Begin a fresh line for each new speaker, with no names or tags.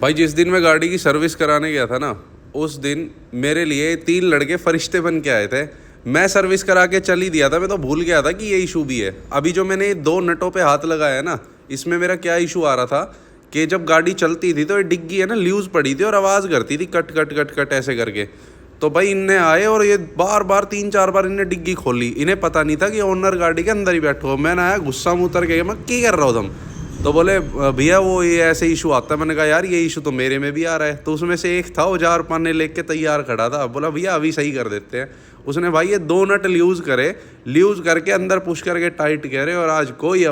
भाई जिस दिन मैं गाड़ी की सर्विस कराने गया था ना, उस दिन मेरे लिए 3 लड़के फरिश्ते बन के आए थे। मैं सर्विस करा के चल ही दिया था, मैं तो भूल गया था कि ये इशू भी है। अभी जो मैंने 2 नटों पे हाथ लगाया है ना, इसमें मेरा क्या इशू आ रहा था कि जब गाड़ी चलती थी तो ये डिग्गी है ना लूज़ पड़ी थी और आवाज़ करती थी कट कट कट कट ऐसे करके। तो भाई इनने आए और ये बार बार 3-4 बार इनने डिग्गी खोली। इन्हें पता नहीं था कि ओनर गाड़ी के अंदर ही बैठो हो। मैंने आया गुस्सा में उतर के, मैं क्या कर रहा हो तुम? तो बोले भैया वो ये ऐसे इशू आता है। मैंने कहा यार ये इशू तो मेरे में भी आ रहा है। तो उसमें से एक था औजार पाने लेके तैयार खड़ा था। बोला भैया अभी सही कर देते हैं। उसने भाई ये 2 नट ल्यूज़ करे, ल्यूज़ करके अंदर पुश करके टाइट करे और आज कोई